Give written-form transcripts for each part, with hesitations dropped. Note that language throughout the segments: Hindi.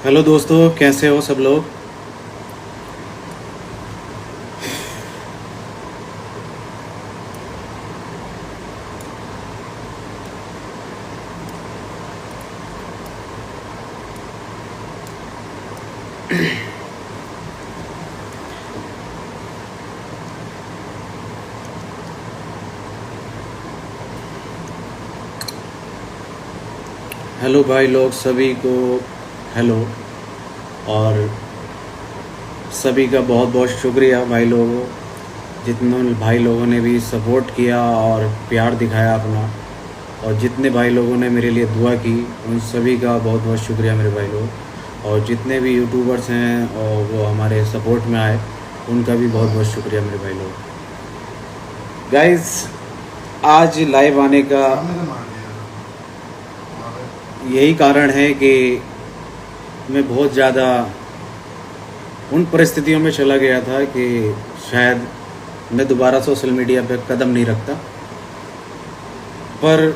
हेलो दोस्तों, कैसे हो सब लोग। हेलो भाई लोग सभी को हेलो। और सभी का बहुत बहुत शुक्रिया भाई लोगों, जितने भाई लोगों ने भी सपोर्ट किया और प्यार दिखाया अपना, और जितने भाई लोगों ने मेरे लिए दुआ की उन सभी का बहुत बहुत शुक्रिया मेरे भाई लोग। और जितने भी यूट्यूबर्स हैं और वो हमारे सपोर्ट में आए उनका भी बहुत बहुत शुक्रिया मेरे भाई लोग। गाइस, आज लाइव आने का यही कारण है कि मैं बहुत ज़्यादा उन परिस्थितियों में चला गया था कि शायद मैं दोबारा सोशल मीडिया पे कदम नहीं रखता, पर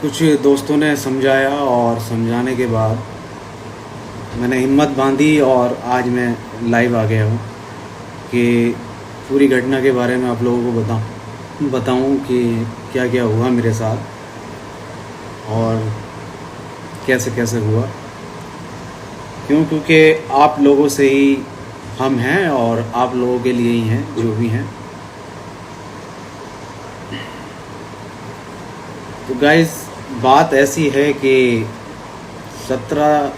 कुछ दोस्तों ने समझाया और समझाने के बाद मैंने हिम्मत बांधी और आज मैं लाइव आ गया हूँ कि पूरी घटना के बारे में आप लोगों को बताऊँ कि क्या क्या हुआ मेरे साथ और कैसे कैसे हुआ। क्योंकि आप लोगों से ही हम हैं और आप लोगों के लिए ही हैं जो भी हैं। तो गाइस, बात ऐसी है कि 17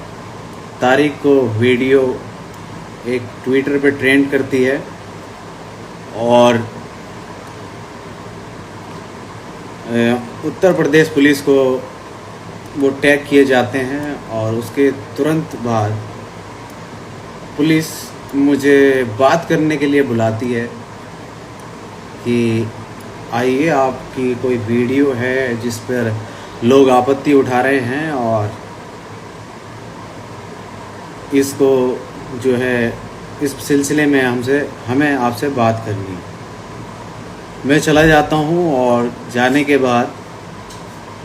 तारीख को वीडियो एक ट्विटर पे ट्रेंड करती है और उत्तर प्रदेश पुलिस को वो टैग किए जाते हैं और उसके तुरंत बाद पुलिस मुझे बात करने के लिए बुलाती है कि आइए, आपकी कोई वीडियो है जिस पर लोग आपत्ति उठा रहे हैं और इसको जो है इस सिलसिले में हमें आपसे बात करनी है। मैं चला जाता हूँ और जाने के बाद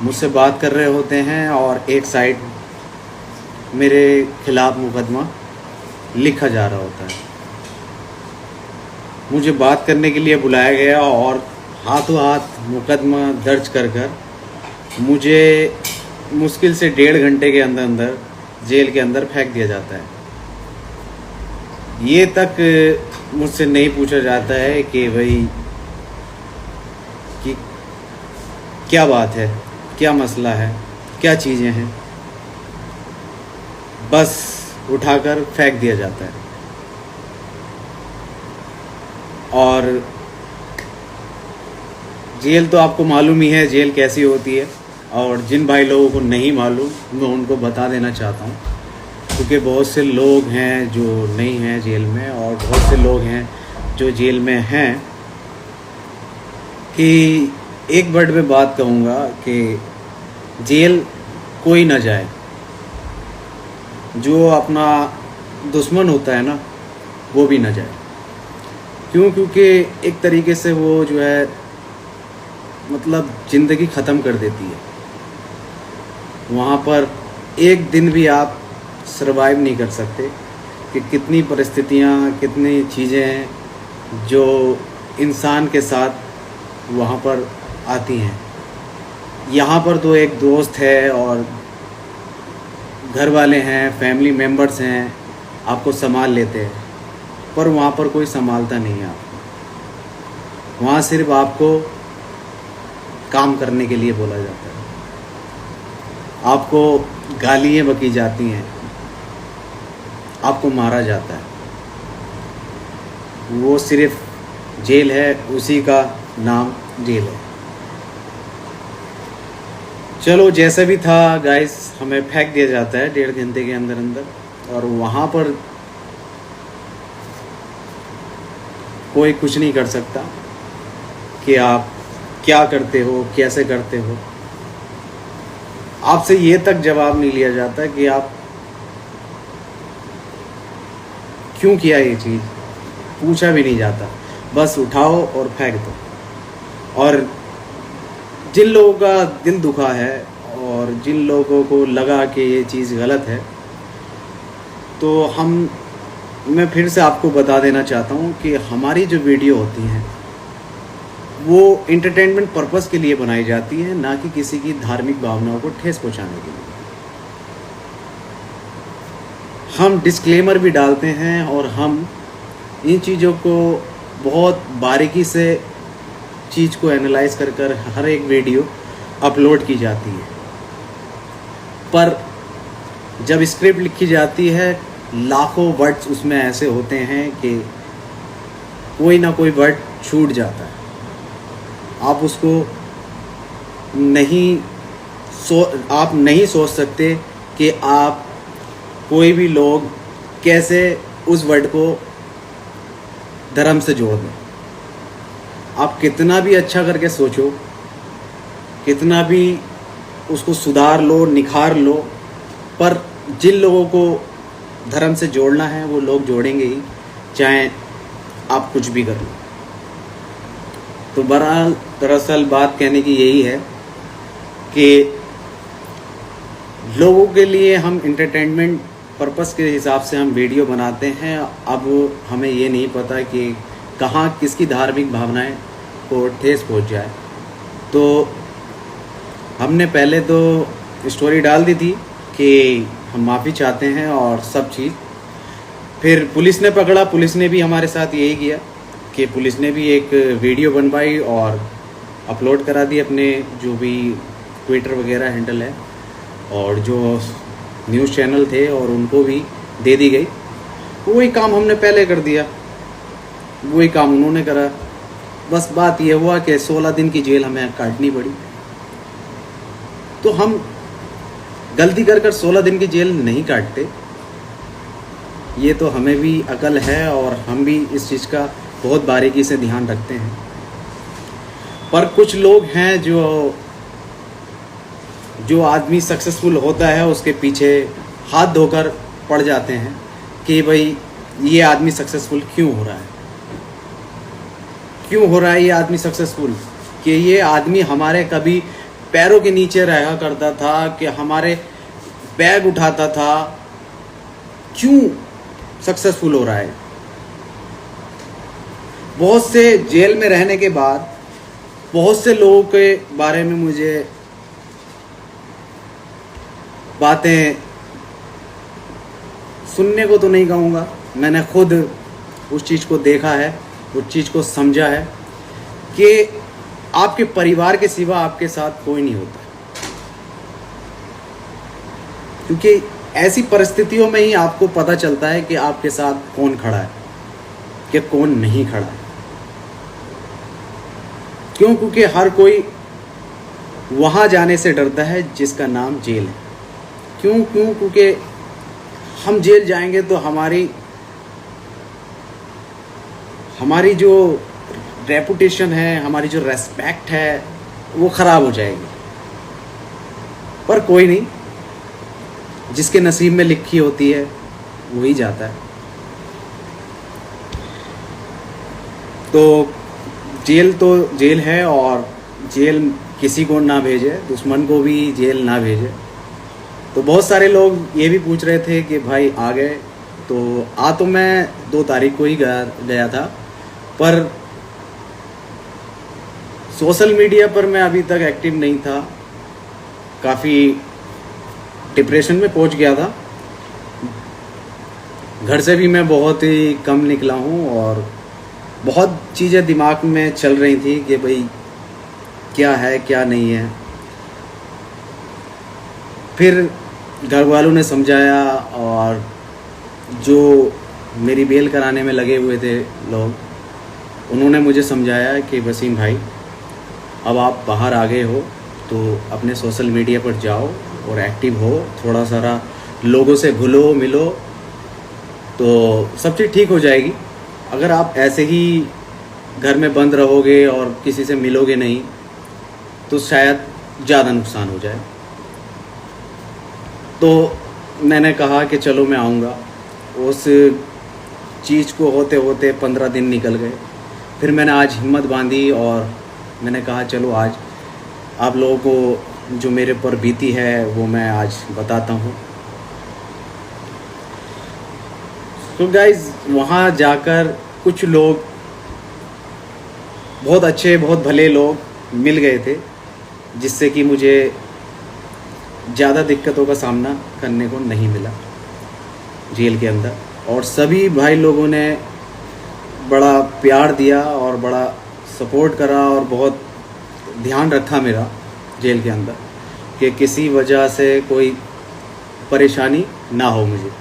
मुझसे बात कर रहे होते हैं और एक साइड मेरे खिलाफ मुकदमा लिखा जा रहा होता है। मुझे बात करने के लिए बुलाया गया और हाथों हाथ मुकदमा दर्ज कर मुझे मुश्किल से 1.5 घंटे के अंदर जेल के अंदर फेंक दिया जाता है। ये तक मुझसे नहीं पूछा जाता है कि भाई कि क्या बात है, क्या मसला है, क्या चीज़ें हैं। बस उठाकर फेंक दिया जाता है। और जेल तो आपको मालूम ही है जेल कैसी होती है, और जिन भाई लोगों को नहीं मालूम मैं उनको बता देना चाहता हूँ, क्योंकि बहुत से लोग हैं जो नहीं हैं जेल में और बहुत से लोग हैं जो जेल में हैं। कि एक वर्ड में बात कहूँगा कि जेल कोई ना जाए, जो अपना दुश्मन होता है ना वो भी ना जाए। क्योंकि एक तरीके से वो जो है मतलब ज़िंदगी ख़त्म कर देती है। वहाँ पर एक दिन भी आप सरवाइव नहीं कर सकते कि कितनी परिस्थितियाँ, कितनी चीज़ें हैं जो इंसान के साथ वहाँ पर आती हैं। यहाँ पर तो एक दोस्त है और घर वाले हैं, फैमिली मेम्बर्स हैं, आपको संभाल लेते हैं, पर वहाँ पर कोई संभालता नहीं है आपको। वहाँ सिर्फ आपको काम करने के लिए बोला जाता है, आपको गालियाँ बकी जाती हैं, आपको मारा जाता है। वो सिर्फ जेल है, उसी का नाम जेल है। चलो, जैसा भी था गाइस, हमें फेंक दिया जाता है 1.5 घंटे के अंदर और वहाँ पर कोई कुछ नहीं कर सकता कि आप क्या करते हो, कैसे करते हो। आपसे ये तक जवाब नहीं लिया जाता कि आप क्यों किया ये चीज़, पूछा भी नहीं जाता। बस उठाओ और फेंक दो। और जिन लोगों का दिल दुखा है और और जिन लोगों को लगा कि ये चीज़ गलत है, तो मैं फिर से आपको बता देना चाहता हूँ कि हमारी जो वीडियो होती हैं वो इंटरटेनमेंट पर्पस के लिए बनाई जाती है, ना कि किसी की धार्मिक भावनाओं को ठेस पहुँचाने के लिए। हम डिस्क्लेमर भी डालते हैं और हम इन चीज़ों को बहुत बारीकी से चीज़ को एनालाइज कर हर एक वीडियो अपलोड की जाती है। पर जब स्क्रिप्ट लिखी जाती है, लाखों वर्ड्स उसमें ऐसे होते हैं कि कोई ना कोई वर्ड छूट जाता है। आप उसको आप नहीं सोच सकते कि आप कोई भी लोग कैसे उस वर्ड को धर्म से जोड़ दें। आप कितना भी अच्छा करके सोचो, कितना भी उसको सुधार लो, निखार लो, पर जिन लोगों को धर्म से जोड़ना है वो लोग जोड़ेंगे ही, चाहे आप कुछ भी कर लो। तो बहरहाल दरअसल बात कहने की यही है कि लोगों के लिए हम इंटरटेनमेंट पर्पस के हिसाब से हम वीडियो बनाते हैं। अब हमें ये नहीं पता कि कहाँ किसकी धार्मिक भावनाएं को ठेस पहुंच जाए। तो हमने पहले तो स्टोरी डाल दी थी कि हम माफ़ी चाहते हैं और सब चीज़। फिर पुलिस ने पकड़ा, पुलिस ने भी हमारे साथ यही किया कि पुलिस ने भी एक वीडियो बनवाई और अपलोड करा दी अपने जो भी ट्विटर वगैरह हैंडल है, और जो न्यूज़ चैनल थे और उनको भी दे दी गई। वही काम हमने पहले कर दिया, वही काम उन्होंने करा। बस बात ये हुआ कि 16 दिन की जेल हमें काटनी पड़ी। तो हम गलती कर 16 दिन की जेल नहीं काटते, ये तो हमें भी अकल है और हम भी इस चीज़ का बहुत बारीकी से ध्यान रखते हैं। पर कुछ लोग हैं जो आदमी सक्सेसफुल होता है उसके पीछे हाथ धोकर पड़ जाते हैं कि भाई ये आदमी सक्सेसफुल क्यों हो रहा है, क्यों हो रहा है ये आदमी सक्सेसफुल, कि ये आदमी हमारे कभी पैरों के नीचे रहा करता था, कि हमारे बैग उठाता था, क्यों सक्सेसफुल हो रहा है। बहुत से जेल में रहने के बाद बहुत से लोगों के बारे में मुझे बातें सुनने को तो नहीं कहूँगा, मैंने खुद उस चीज़ को देखा है, उस चीज़ को समझा है कि आपके परिवार के सिवा आपके साथ कोई नहीं होता। क्योंकि ऐसी परिस्थितियों में ही आपको पता चलता है कि आपके साथ कौन खड़ा है, कि कौन नहीं खड़ा है। क्यों? क्योंकि हर कोई वहाँ जाने से डरता है जिसका नाम जेल है। क्यों? क्योंकि हम जेल जाएंगे तो हमारी जो रेपुटेशन है, हमारी जो रेस्पेक्ट है, वो ख़राब हो जाएगी। पर कोई नहीं, जिसके नसीब में लिखी होती है वही जाता है। तो जेल है, और जेल किसी को ना भेजे, दुश्मन को भी जेल ना भेजे। तो बहुत सारे लोग ये भी पूछ रहे थे कि भाई आ गए, तो मैं 2 तारीख को ही गया था, पर सोशल मीडिया पर मैं अभी तक एक्टिव नहीं था, काफ़ी डिप्रेशन में पहुंच गया था। घर से भी मैं बहुत ही कम निकला हूं और बहुत चीज़ें दिमाग में चल रही थी कि भाई क्या है क्या नहीं है। फिर घर वालों ने समझाया, और जो मेरी बेल कराने में लगे हुए थे लोग, उन्होंने मुझे समझाया कि वसीम भाई, अब आप बाहर आ गए हो तो अपने सोशल मीडिया पर जाओ और एक्टिव हो, थोड़ा सारा लोगों से घुलो मिलो तो सब चीज़ ठीक हो जाएगी। अगर आप ऐसे ही घर में बंद रहोगे और किसी से मिलोगे नहीं तो शायद ज़्यादा नुकसान हो जाए। तो मैंने कहा कि चलो मैं आऊँगा। उस चीज़ को होते होते 15 दिन निकल गए। फिर मैंने आज हिम्मत बांधी और मैंने कहा चलो आज आप लोगों को जो मेरे पर बीती है वो मैं आज बताता हूँ। तो गाइज वहाँ जाकर कुछ लोग, बहुत अच्छे बहुत भले लोग मिल गए थे, जिससे कि मुझे ज़्यादा दिक्कतों का सामना करने को नहीं मिला जेल के अंदर। और सभी भाई लोगों ने बड़ा प्यार दिया और बड़ा सपोर्ट करा और बहुत ध्यान रखा मेरा जेल के अंदर, कि किसी वजह से कोई परेशानी ना हो मुझे।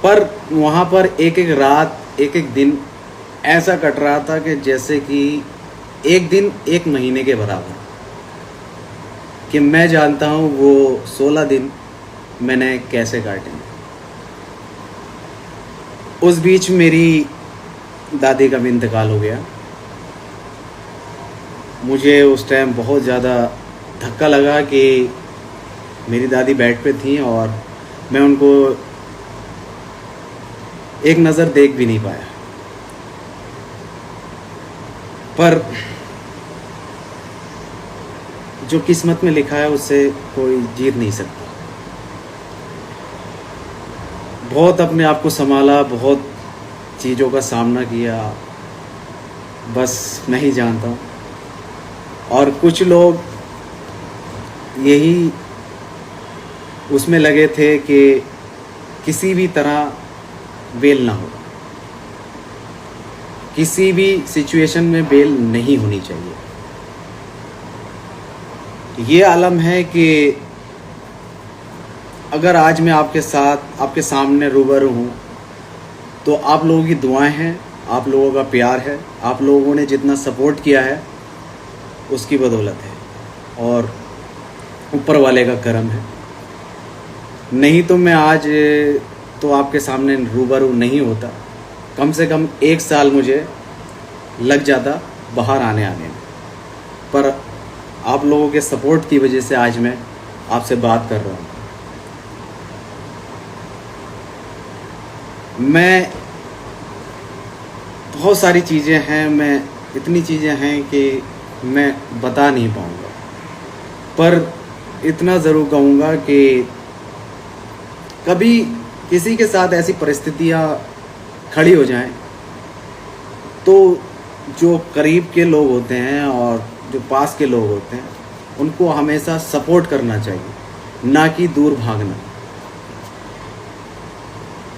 पर वहाँ पर एक एक रात एक एक दिन ऐसा कट रहा था कि जैसे कि एक दिन एक महीने के बराबर, कि मैं जानता हूँ वो 16 दिन मैंने कैसे काटे। उस बीच मेरी दादी का भी इंतकाल हो गया। मुझे उस टाइम बहुत ज़्यादा धक्का लगा कि मेरी दादी बेड पे थी और मैं उनको एक नज़र देख भी नहीं पाया। पर जो किस्मत में लिखा है उससे कोई जीत नहीं सकता। बहुत अपने आप को संभाला, बहुत चीज़ों का सामना किया, बस मैं ही जानता हूँ। और कुछ लोग यही उसमें लगे थे कि किसी भी तरह बेल ना हो, किसी भी सिचुएशन में बेल नहीं होनी चाहिए। ये आलम है कि अगर आज मैं आपके साथ आपके सामने रूबरू हूँ तो आप लोगों की दुआएं हैं, आप लोगों का प्यार है, आप लोगों ने जितना सपोर्ट किया है उसकी बदौलत है और ऊपर वाले का करम है। नहीं तो मैं आज तो आपके सामने रूबरू नहीं होता। कम से कम 1 साल मुझे लग जाता बाहर आने में। पर आप लोगों के सपोर्ट की वजह से आज मैं आपसे बात कर रहा हूँ। मैं बहुत सारी चीज़ें हैं, मैं इतनी चीज़ें हैं कि मैं बता नहीं पाऊँगा। पर इतना ज़रूर कहूँगा कि कभी किसी के साथ ऐसी परिस्थितियाँ खड़ी हो जाएं तो जो करीब के लोग होते हैं और जो पास के लोग होते हैं उनको हमेशा सपोर्ट करना चाहिए, ना कि दूर भागना।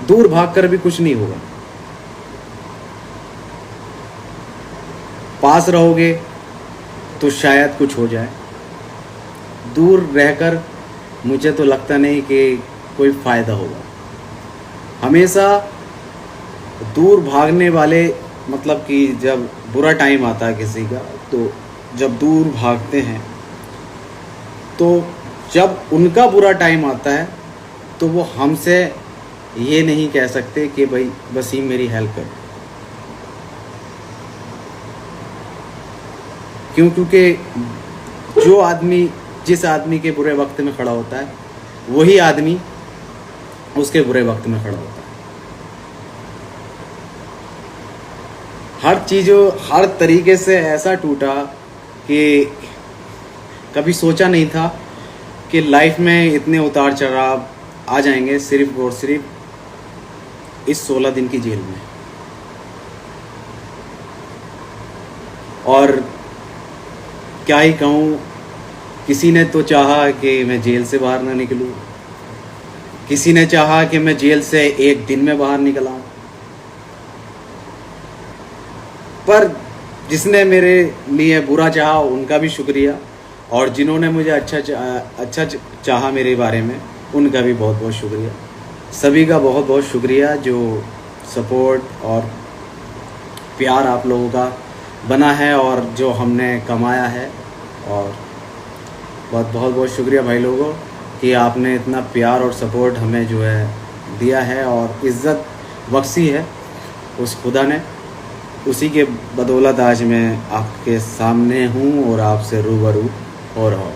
दूर भागकर भी कुछ नहीं होगा। पास रहोगे तो शायद कुछ हो जाए। दूर रहकर मुझे तो लगता नहीं कि कोई फ़ायदा होगा। हमेशा दूर भागने वाले, मतलब कि जब बुरा टाइम आता है किसी का, तो जब दूर भागते हैं तो जब उनका बुरा टाइम आता है तो वो हमसे ये नहीं कह सकते कि भाई वसीम मेरी हेल्प कर। क्योंकि जो आदमी जिस आदमी के बुरे वक्त में खड़ा होता है वही आदमी उसके बुरे वक्त में खड़ा होता है। हर चीज़ों हर तरीके से ऐसा टूटा कि कभी सोचा नहीं था कि लाइफ में इतने उतार चढ़ाव आ जाएंगे सिर्फ और सिर्फ इस 16 दिन की जेल में। और क्या ही कहूँ, किसी ने तो चाहा कि मैं जेल से बाहर ना निकलूँ, किसी ने चाहा कि मैं जेल से 1 दिन में बाहर निकल आऊँ। पर जिसने मेरे लिए बुरा चाहा उनका भी शुक्रिया, और जिन्होंने मुझे अच्छा चाहा मेरे बारे में उनका भी बहुत बहुत शुक्रिया। सभी का बहुत बहुत शुक्रिया जो सपोर्ट और प्यार आप लोगों का बना है और जो हमने कमाया है। और बहुत बहुत शुक्रिया भाई लोगों कि आपने इतना प्यार और सपोर्ट हमें जो है दिया है और इज़्ज़त बख्शी है उस खुदा ने। उसी के बदौलत आज मैं आपके सामने हूँ और आपसे रूबरू हो रहा हूँ।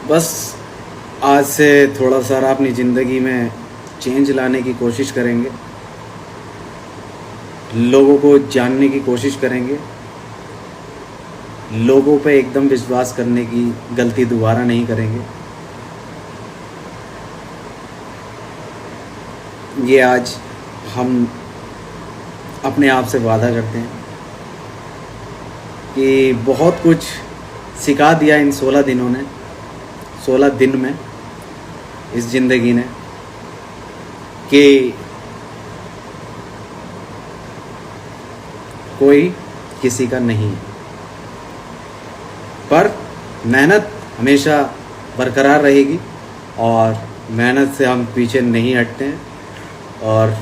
बस आज से थोड़ा सा अपनी ज़िंदगी में चेंज लाने की कोशिश करेंगे, लोगों को जानने की कोशिश करेंगे, लोगों पे एकदम विश्वास करने की गलती दोबारा नहीं करेंगे। ये आज हम अपने आप से वादा करते हैं कि बहुत कुछ सिखा दिया इन 16 दिनों ने, 16 दिन में इस ज़िंदगी ने, कि कोई किसी का नहीं है, पर मेहनत हमेशा बरकरार रहेगी और मेहनत से हम पीछे नहीं हटते हैं और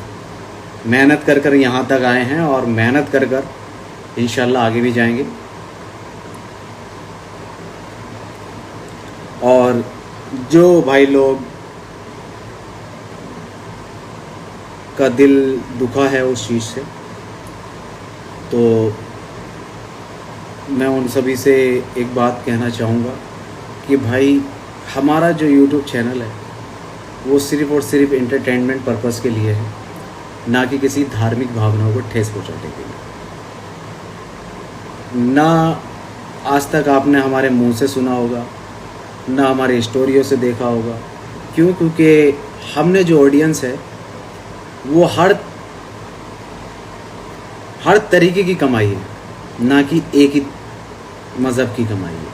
मेहनत कर कर यहाँ तक आए हैं और मेहनत कर कर इंशाल्लाह आगे भी जाएंगे। और जो भाई लोग का दिल दुखा है उस चीज़ से, तो मैं उन सभी से एक बात कहना चाहूँगा कि भाई हमारा जो YouTube चैनल है वो सिर्फ़ और सिर्फ एंटरटेनमेंट पर्पज़ के लिए है, ना कि किसी धार्मिक भावनाओं को ठेस पहुँचाने के लिए। ना आज तक आपने हमारे मुंह से सुना होगा, ना हमारे स्टोरियों से देखा होगा। क्यों? क्योंकि हमने जो ऑडियंस है वो हर तरीके की कमाई है, ना कि एक ही मज़हब की कमाई है।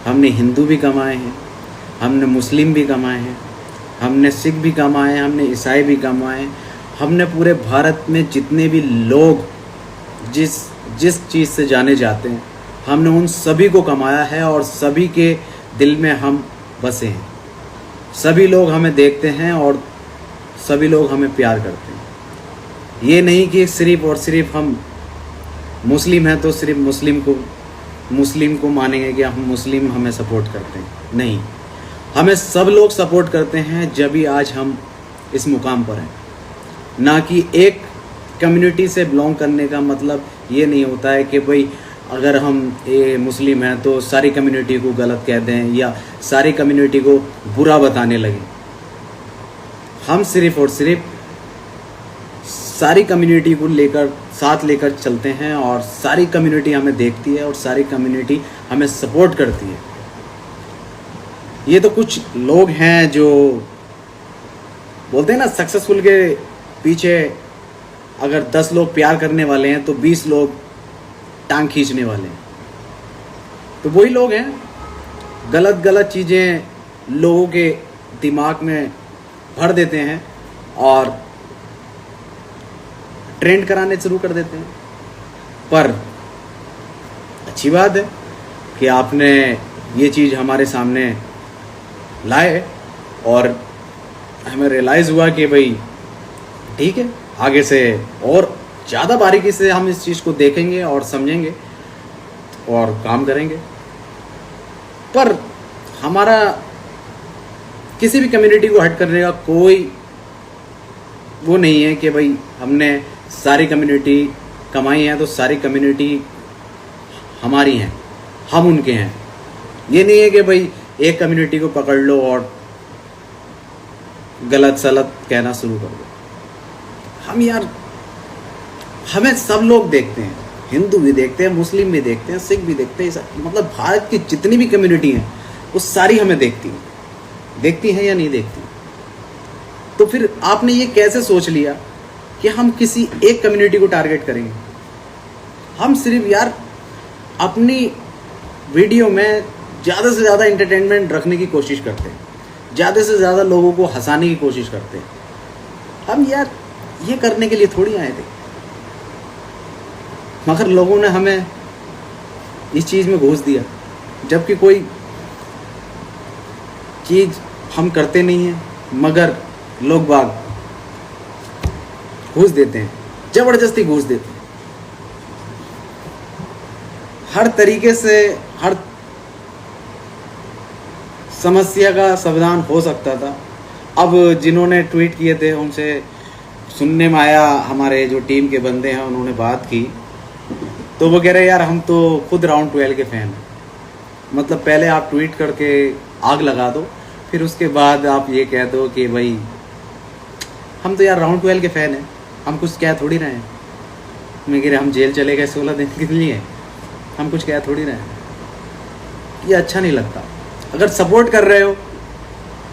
हमने हिंदू भी कमाए हैं, हमने मुस्लिम भी कमाए हैं, हमने सिख भी कमाए हैं, हमने ईसाई भी कमाए हैं। हमने पूरे भारत में जितने भी लोग जिस चीज़ से जाने जाते हैं, हमने उन सभी को कमाया है और सभी के दिल में हम बसे हैं। सभी लोग हमें देखते हैं और सभी लोग हमें प्यार करते हैं। ये नहीं कि सिर्फ़ और सिर्फ हम मुस्लिम हैं तो सिर्फ मुस्लिम को मानेंगे कि हम मुस्लिम हमें सपोर्ट करते हैं। नहीं, हमें सब लोग सपोर्ट करते हैं, जब भी आज हम इस मुकाम पर हैं। ना कि एक कम्युनिटी से बिलोंग करने का मतलब ये नहीं होता है कि भाई अगर हम मुस्लिम हैं तो सारी कम्युनिटी को गलत कह दें या सारी कम्युनिटी को बुरा बताने लगें। हम सिर्फ़ और सिर्फ सारी कम्युनिटी को साथ लेकर चलते हैं और सारी कम्युनिटी हमें देखती है और सारी कम्युनिटी हमें सपोर्ट करती है। ये तो कुछ लोग हैं जो बोलते हैं ना, सक्सेसफुल के पीछे अगर 10 लोग प्यार करने वाले हैं तो 20 लोग टांग खींचने वाले हैं। तो वही लोग हैं, गलत चीज़ें लोगों के दिमाग में भर देते हैं और ट्रेंड कराने शुरू कर देते हैं। पर अच्छी बात है कि आपने ये चीज़ हमारे सामने लाए और हमें रियलाइज़ हुआ कि भाई ठीक है, आगे से और ज़्यादा बारीकी से हम इस चीज़ को देखेंगे और समझेंगे और काम करेंगे। पर हमारा किसी भी कम्युनिटी को हट करने का कोई वो नहीं है कि भाई हमने सारी कम्युनिटी कमाई है तो सारी कम्युनिटी हमारी हैं, हम उनके हैं। ये नहीं है कि भाई एक कम्युनिटी को पकड़ लो और गलत सलत कहना शुरू कर दो। हमें सब लोग देखते हैं, हिंदू भी देखते हैं, मुस्लिम भी देखते हैं, सिख भी देखते हैं, मतलब भारत की जितनी भी कम्युनिटी हैं वो सारी हमें देखती हैं या नहीं देखती। तो फिर आपने ये कैसे सोच लिया कि हम किसी एक कम्युनिटी को टारगेट करेंगे? हम सिर्फ अपनी वीडियो में ज़्यादा से ज़्यादा एंटरटेनमेंट रखने की कोशिश करते हैं, ज़्यादा से ज़्यादा लोगों को हंसाने की कोशिश करते हैं। हम ये करने के लिए थोड़ी आए थे, मगर लोगों ने हमें इस चीज़ में घूस दिया, जबकि कोई चीज़ हम करते नहीं हैं, मगर लोग बाग घूस देते हैं, ज़बरदस्ती घूस देते हैं। हर तरीके से हर समस्या का समाधान हो सकता था। अब जिन्होंने ट्वीट किए थे उनसे सुनने में आया, हमारे जो टीम के बंदे हैं उन्होंने बात की, तो वो कह रहे यार हम तो खुद राउंड 12 के फ़ैन हैं। मतलब पहले आप ट्वीट करके आग लगा दो, फिर उसके बाद आप ये कह दो कि भाई हम तो यार राउंड 12 के फ़ैन हैं, हम कुछ कह थोड़ी रहे हैं। मैं कह रहे हम जेल चले गए 16 दिन के लिए, हम कुछ कह थोड़ी रहे हैं। ये अच्छा नहीं लगता। अगर सपोर्ट कर रहे हो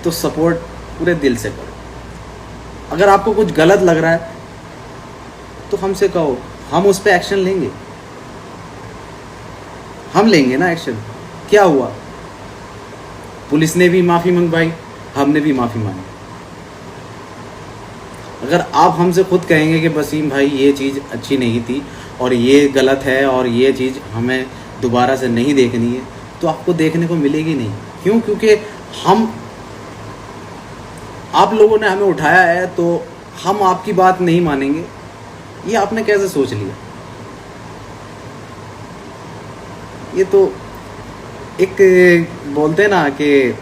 तो सपोर्ट पूरे दिल से करो। अगर आपको कुछ गलत लग रहा है तो हमसे कहो, हम उस पर एक्शन लेंगे। हम लेंगे ना एक्शन। क्या हुआ, पुलिस ने भी माफ़ी मंगवाई, हमने भी माफ़ी मांगी। अगर आप हमसे खुद कहेंगे कि वसीम भाई ये चीज़ अच्छी नहीं थी और ये गलत है और ये चीज़ हमें दोबारा से नहीं देखनी है, तो आपको देखने को मिलेगी नहीं। क्यों? क्योंकि आप लोगों ने हमें उठाया है तो हम आपकी बात नहीं मानेंगे, ये आपने कैसे सोच लिया? ये तो एक बोलते हैं ना कि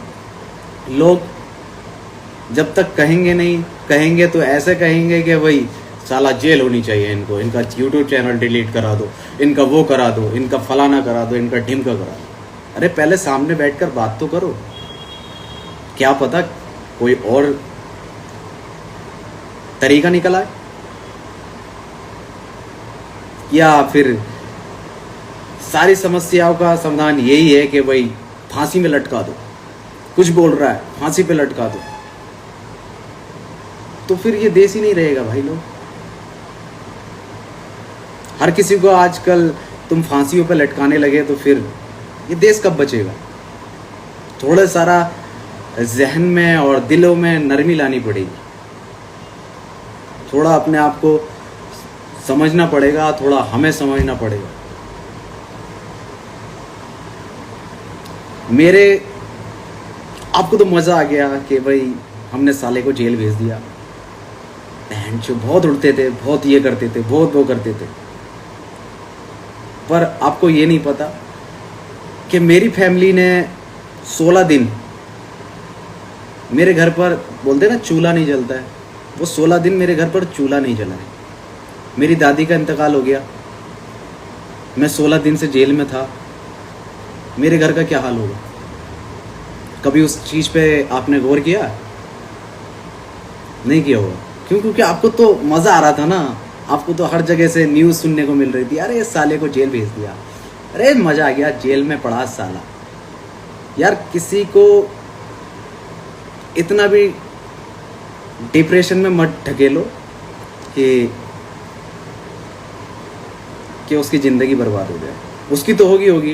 लोग जब तक कहेंगे नहीं, कहेंगे तो ऐसे कहेंगे कि भाई साला जेल होनी चाहिए इनको, इनका यूट्यूब चैनल डिलीट करा दो, इनका वो करा दो, इनका फलाना करा दो, इनका ढिमका करा दो। अरे पहले सामने बैठकर बात तो करो। क्या पता कोई और तरीका निकल आए, या फिर सारी समस्याओं का समाधान यही है कि भाई फांसी में लटका दो, कुछ बोल रहा है फांसी पे लटका दो। तो फिर ये देश ही नहीं रहेगा भाई। लोग हर किसी को आजकल तुम फांसियों पे लटकाने लगे तो फिर ये देश कब बचेगा? थोड़ा सारा जहन में और दिलों में नरमी लानी पड़ेगी, थोड़ा अपने आप को समझना पड़ेगा, थोड़ा हमें समझना पड़ेगा। मेरे आपको तो मज़ा आ गया कि भाई हमने साले को जेल भेज दिया। बहन जो बहुत उड़ते थे, बहुत ये करते थे, बहुत वो करते थे, पर आपको ये नहीं पता कि मेरी फैमिली ने 16 दिन मेरे घर पर, बोलते ना चूल्हा नहीं जलता है, वो 16 दिन मेरे घर पर चूल्हा नहीं जला है। मेरी दादी का इंतकाल हो गया, मैं 16 दिन से जेल में था। मेरे घर का क्या हाल होगा? कभी उस चीज़ पे आपने गौर किया? नहीं किया होगा। क्यों? क्योंकि आपको तो मज़ा आ रहा था ना, आपको तो हर जगह से न्यूज़ सुनने को मिल रही थी, अरे इस साले को जेल भेज दिया, अरे मज़ा आ गया, जेल में पड़ा साला। यार किसी को इतना भी डिप्रेशन में मत ढकेलो कि उसकी ज़िंदगी बर्बाद हो जाए। उसकी तो होगी,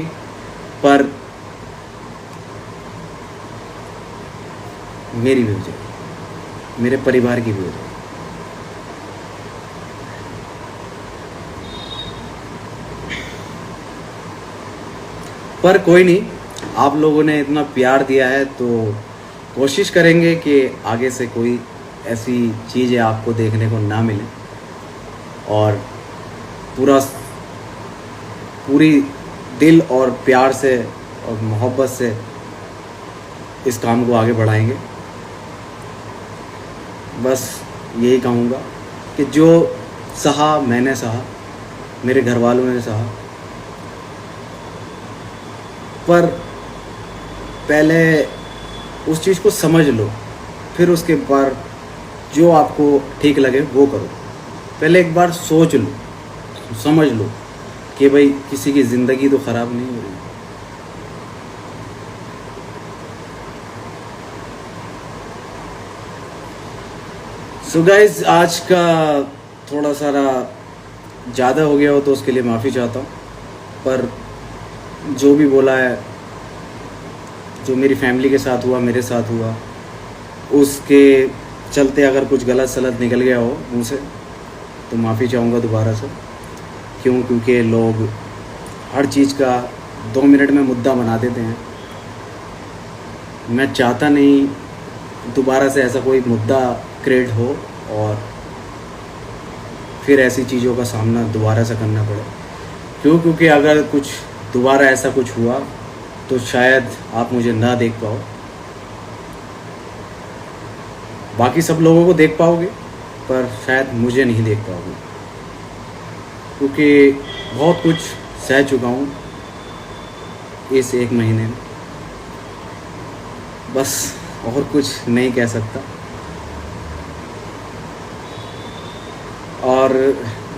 पर मेरी भी हो जाए, मेरे परिवार की भी हो जाए। पर कोई नहीं, आप लोगों ने इतना प्यार दिया है तो कोशिश करेंगे कि आगे से कोई ऐसी चीज़ें आपको देखने को ना मिले, और पूरी दिल और प्यार से और मोहब्बत से इस काम को आगे बढ़ाएंगे। बस यही कहूँगा कि जो सहा मैंने सहा, मेरे घर वालों ने सहा, पर पहले उस चीज़ को समझ लो, फिर उसके बाद जो आपको ठीक लगे वो करो। पहले एक बार सोच लो, समझ लो कि भाई किसी की ज़िंदगी तो ख़राब नहीं हो रही। सो गाइस, आज का थोड़ा सारा ज़्यादा हो गया हो तो उसके लिए माफ़ी चाहता हूँ, पर जो भी बोला है, जो मेरी फैमिली के साथ हुआ, मेरे साथ हुआ, उसके चलते अगर कुछ गलत सलत निकल गया हो मुँह से तो माफ़ी चाहूँगा दोबारा से। क्यों? क्योंकि लोग हर चीज़ का 2 मिनट में मुद्दा बना देते हैं। मैं चाहता नहीं दोबारा से ऐसा कोई मुद्दा क्रिएट हो और फिर ऐसी चीज़ों का सामना दोबारा से करना पड़े। क्यों? क्योंकि अगर कुछ दोबारा ऐसा कुछ हुआ तो शायद आप मुझे ना देख पाओ, बाकी सब लोगों को देख पाओगे, पर शायद मुझे नहीं देख पाओगे, क्योंकि बहुत कुछ सह चुका हूँ इस एक महीने में। बस और कुछ नहीं कह सकता। और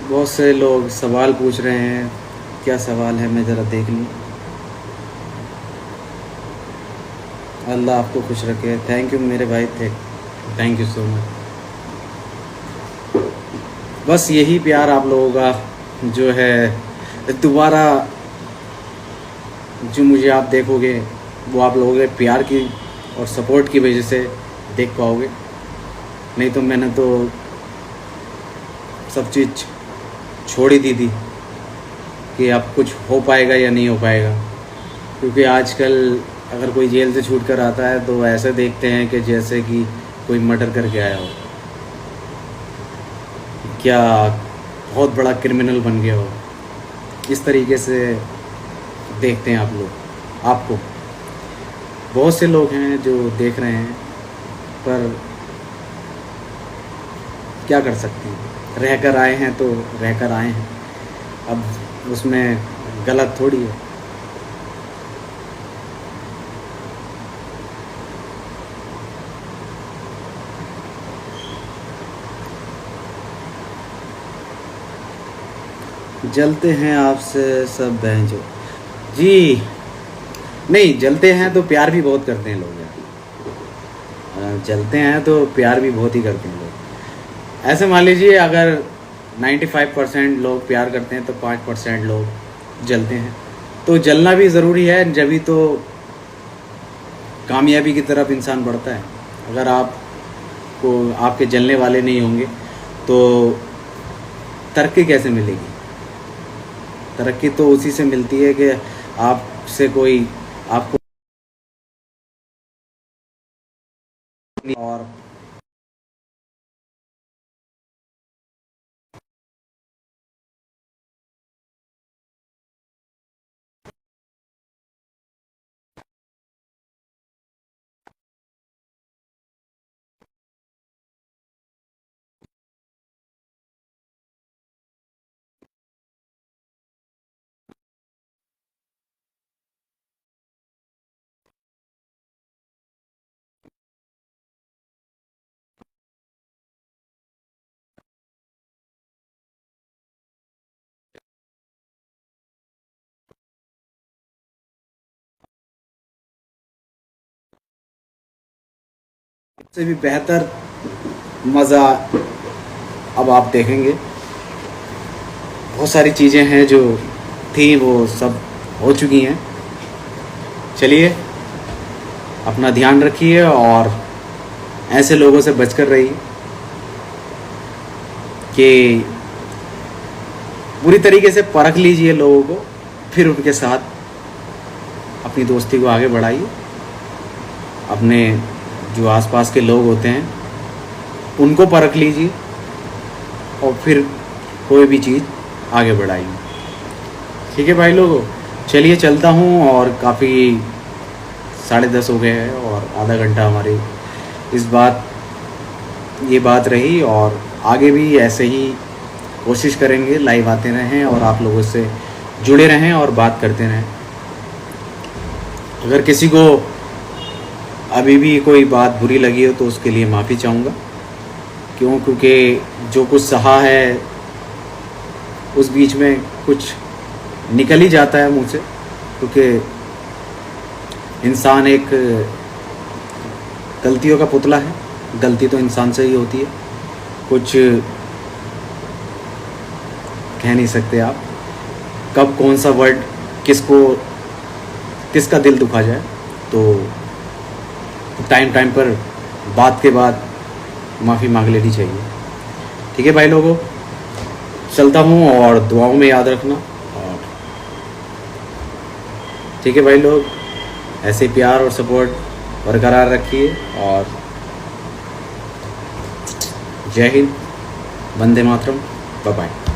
बहुत से लोग सवाल पूछ रहे हैं, क्या सवाल है मैं ज़रा देख लूँ। अल्लाह आपको खुश रखे। थैंक यू मेरे भाई, थैंक यू सो मच। बस यही प्यार आप लोगों का जो है दोबारा जो मुझे आप देखोगे वो आप लोगों के प्यार की और सपोर्ट की वजह से देख पाओगे। नहीं तो मैंने तो सब चीज़ छोड़ ही दी थी कि अब कुछ हो पाएगा या नहीं हो पाएगा। क्योंकि आजकल अगर कोई जेल से छूट कर आता है तो ऐसे देखते हैं कि जैसे कि कोई मर्डर करके आया हो, क्या बहुत बड़ा क्रिमिनल बन गया हो, इस तरीके से देखते हैं आप लोग। आपको बहुत से लोग हैं जो देख रहे हैं, पर क्या कर सकते हैं, रहकर आए हैं तो रहकर आए हैं, अब उसमें गलत थोड़ी है। जलते हैं आपसे सब बहनचोद जी। नहीं, जलते हैं तो प्यार भी बहुत करते हैं लोग यार। जलते हैं तो प्यार भी बहुत ही करते हैं लोग। ऐसे मान लीजिए अगर 95% लोग प्यार करते हैं तो 5% लोग जलते हैं। तो जलना भी ज़रूरी है, जभी तो कामयाबी की तरफ इंसान बढ़ता है। अगर आपको आपके जलने वाले नहीं होंगे तो तरक्की कैसे मिलेगी? तरक्की तो उसी से मिलती है कि आपसे कोई आपको और से भी बेहतर मज़ा अब आप देखेंगे। बहुत सारी चीज़ें हैं जो थी वो सब हो चुकी हैं। चलिए, अपना ध्यान रखिए और ऐसे लोगों से बचकर रहिए कि पूरी तरीके से परख लीजिए लोगों को, फिर उनके साथ अपनी दोस्ती को आगे बढ़ाइए। अपने जो आसपास के लोग होते हैं उनको परख लीजिए और फिर कोई भी चीज़ आगे बढ़ाइए। ठीक है भाई लोगों, चलिए चलता हूँ। और काफ़ी 10:30 हो गए हैं और आधा घंटा हमारी ये बात रही। और आगे भी ऐसे ही कोशिश करेंगे, लाइव आते रहें और आप लोगों से जुड़े रहें और बात करते रहें। अगर किसी को अभी भी कोई बात बुरी लगी हो तो उसके लिए माफ़ी चाहूँगा। क्योंकि जो कुछ सहा है उस बीच में कुछ निकल ही जाता है मुँह से। क्योंकि इंसान एक गलतियों का पुतला है, गलती तो इंसान से ही होती है। कुछ कह नहीं सकते आप कब कौन सा वर्ड किसका दिल दुखा जाए। तो टाइम पर बात के बाद माफ़ी मांग लेनी चाहिए। ठीक है भाई लोगों, चलता हूँ और दुआओं में याद रखना। और ठीक है भाई लोग, ऐसे प्यार और सपोर्ट बरकरार रखिए। और जय हिंद, वंदे मातरम, बाय बाय।